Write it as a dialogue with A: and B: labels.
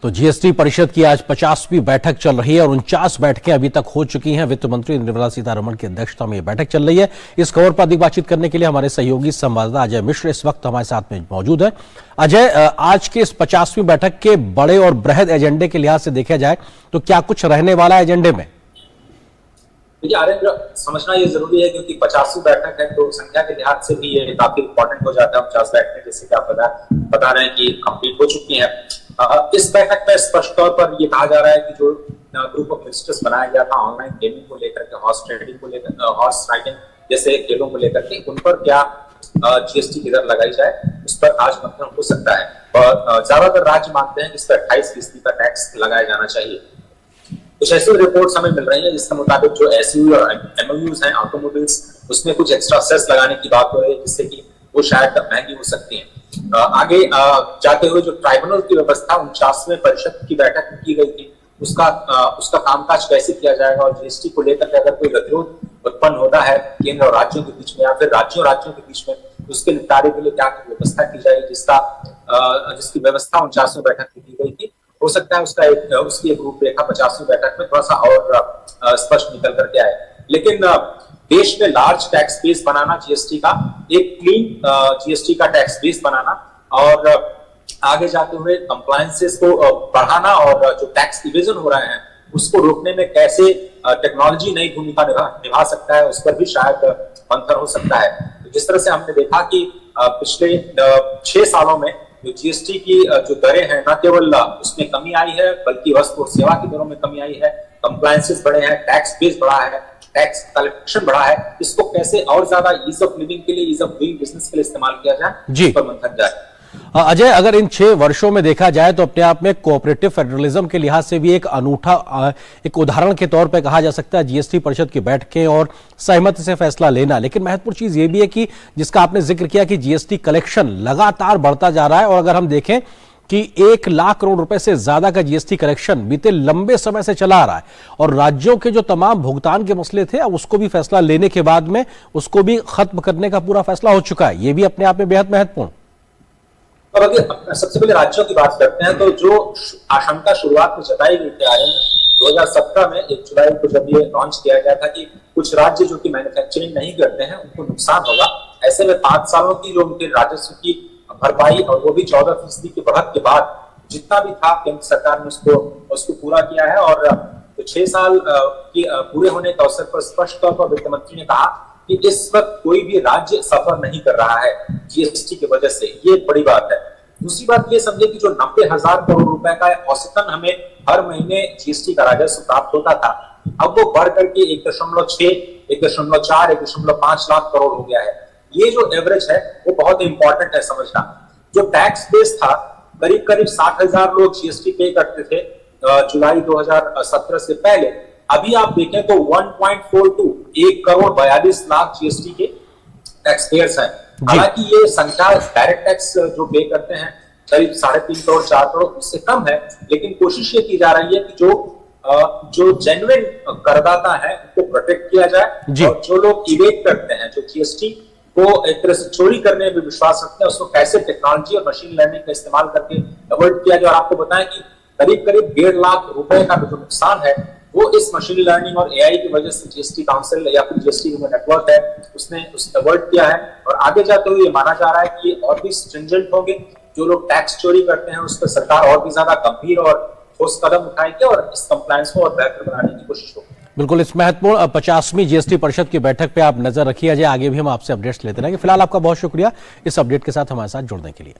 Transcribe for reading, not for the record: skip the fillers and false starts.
A: तो जीएसटी परिषद की आज 50वीं बैठक चल रही है और 49 बैठकें अभी तक हो चुकी हैं। वित्त मंत्री निर्मला सीतारमण की अध्यक्षता में यह बैठक चल रही है। इस खबर पर अधिक बातचीत करने के लिए हमारे सहयोगी संवाददाता अजय मिश्र इस वक्त हमारे साथ में मौजूद है। अजय, आज के इस 50वीं बैठक के बड़े और बृहद एजेंडे के लिहाज से देखा जाए तो क्या कुछ रहने वाला है एजेंडे में?
B: देखिए आर्यन, समझना ये जरूरी है क्योंकि 50वीं बैठक है तो संख्या के लिहाज से भी ये काफी इंपॉर्टेंट हो जाता है। 50 बैठकें जैसे कि आप बता रहे हैं कि कंप्लीट हो चुकी हैं। इस बैठक में स्पष्ट तौर पर ये कहा जा रहा है कि जो ग्रुप ऑफ मिनिस्टर्स बनाया गया था ऑनलाइन गेमिंग को लेकर के, हॉर्स ट्रेडिंग को लेकर, हॉर्स राइडिंग जैसे खेलों को लेकर के, उन पर क्या जीएसटी की दर लगाई जाए, उस पर आज मंथन हो सकता है। और ज्यादातर राज्य मानते हैं कि इस पर 28% का टैक्स लगाया जाना चाहिए। कुछ ऐसी रिपोर्ट्स हमें मिल रही है जिसके मुताबिक जो एसयू और एमओयूज हैं ऑटोमोबाइल्स, उसमें कुछ एक्स्ट्रा सेस लगाने की बात हो रही है जिससे कि वो शायद महंगी हो सकती हैं। आगे जाते हुए जो ट्राइब्यूनल की व्यवस्था 49वें परिषद की बैठक में की गई थी, उसका कामकाज कैसे किया जाएगा और जीएसटी को लेकर अगर कोई गतिरोध उत्पन्न होता है केंद्र और राज्यों के बीच में या फिर राज्यों के बीच में, उसके निपटारे के लिए क्या व्यवस्था की जाएगी, जिसकी व्यवस्था 49वें बैठक में की गई थी। हो सकता है उसकी एक रूपरेखा 50वीं बैठक में थोड़ा सा और स्पष्ट निकल करके आए। लेकिन देश में लार्ज टैक्स बेस बनाना, जीएसटी का एक क्लीन जीएसटी का टैक्स बेस बनाना और आगे जाते हुए कंप्लायंसेस को बढ़ाना और जो टैक्स इवेजन हो रहे हैं उसको रोकने में कैसे टेक्नोलॉजी नई भूमिका निभा सकता है, उस पर भी शायद मंथन हो सकता है। तो जिस तरह से हमने देखा कि पिछले 6 सालों में जो जीएसटी की जो दरें हैं, न केवल उसमें कमी आई है बल्कि वस्तु और सेवा की दरों में कमी आई है, कंप्लायंसेस बढ़े हैं, टैक्स बेस बढ़ा है, टैक्स कलेक्शन बढ़ा है। इसको कैसे और ज्यादा ईज ऑफ लिविंग के लिए, ईज ऑफ डूइंग बिजनेस के लिए इस्तेमाल किया जाए, इस पर मंथन जाए।
A: अजय, अगर इन 6 वर्षों में देखा जाए तो अपने आप में कोऑपरेटिव फेडरलिज्म के लिहाज से भी एक अनूठा एक उदाहरण के तौर पर कहा जा सकता है जीएसटी परिषद की बैठकें और सहमति से फैसला लेना। लेकिन महत्वपूर्ण चीज ये भी है कि जिसका आपने जिक्र किया कि जीएसटी कलेक्शन लगातार बढ़ता जा रहा है और अगर हम देखें कि 1 लाख करोड़ रुपए से ज्यादा का जीएसटी कलेक्शन बीते लंबे समय से चला आ रहा है और राज्यों के जो तमाम भुगतान के मसले थे अब उसको भी फैसला लेने के बाद में उसको भी खत्म करने का पूरा फैसला हो चुका है। ये भी अपने आप में बेहद महत्वपूर्ण।
B: और अगर सबसे पहले राज्यों की बात करते हैं तो जो आशंका शुरुआत में जताई गई थी 2017 में 1 जुलाई को जब ये लॉन्च किया गया था कि कुछ राज्य जो कि मैन्युफैक्चरिंग नहीं करते हैं उनको नुकसान होगा, ऐसे में 5 सालों की जो उनके राजस्व की भरपाई और वो भी 14% की बढ़त के बाद जितना भी था केंद्र सरकार ने उसको पूरा किया है। और 6 साल की पूरे होने के अवसर पर स्पष्ट तौर पर वित्त मंत्री ने कहा कि इस वक्त कोई भी राज्य सफर नहीं कर रहा है जीएसटी की वजह से, ये बड़ी बात है। दूसरी बात ये समझे कि जो 90,000 करोड़ रुपए का औसतन हमें हर महीने जीएसटी का राजस्व प्राप्त होता था, अब वो बढ़ करके 1.6, 1.4, 1.5 लाख करोड़ हो गया है। ये जो एवरेज है वो बहुत इंपॉर्टेंट है समझना। जो टैक्स बेस था करीब 60,000 लोग जीएसटी पे करते थे जुलाई 2017 से पहले, अभी आप देखें तो 1.42, 1 करोड़ 42 लाख जीएसटी के टैक्स पेयर्स हैं। हालांकि ये संख्या डायरेक्ट टैक्स जो पे करते हैं करीब 3.5 करोड़ 4 करोड़ उससे कम है, लेकिन कोशिश ये की जा रही है कि जो जेन्युइन करदाता है उनको प्रोटेक्ट किया जाए और जो लोग इवेट करते हैं, जो जीएसटी को एक तरह से चोरी करने में विश्वास रखते हैं, उसको कैसे टेक्नोलॉजी और मशीन लर्निंग का इस्तेमाल करके अवॉइड किया जाए। और आपको बताएं कि करीब 1.5 लाख रुपए का जो नुकसान है वो इस मशीन लर्निंग और एआई की वजह से जीएसटी काउंसिल या फिर जीएसटी जो नेटवर्क है उसने अवॉइड किया है। और आगे जाते हुए ये माना जा रहा है कि ये और भी स्ट्रिंजेंट होंगे। जो लोग टैक्स चोरी करते हैं उस पर सरकार और भी ज्यादा गंभीर और ठोस कदम उठाएगी और इस कंप्लायंस को और बेहतर बनाने की कोशिश होगी।
A: बिल्कुल, इस महत्वपूर्ण 50वीं जीएसटी परिषद की बैठक पे आप नजर रखिए अजय। आगे भी हम आपसे अपडेट्स लेते रहेंगे। फिलहाल आपका बहुत शुक्रिया इस अपडेट के साथ हमारे साथ जुड़ने के लिए।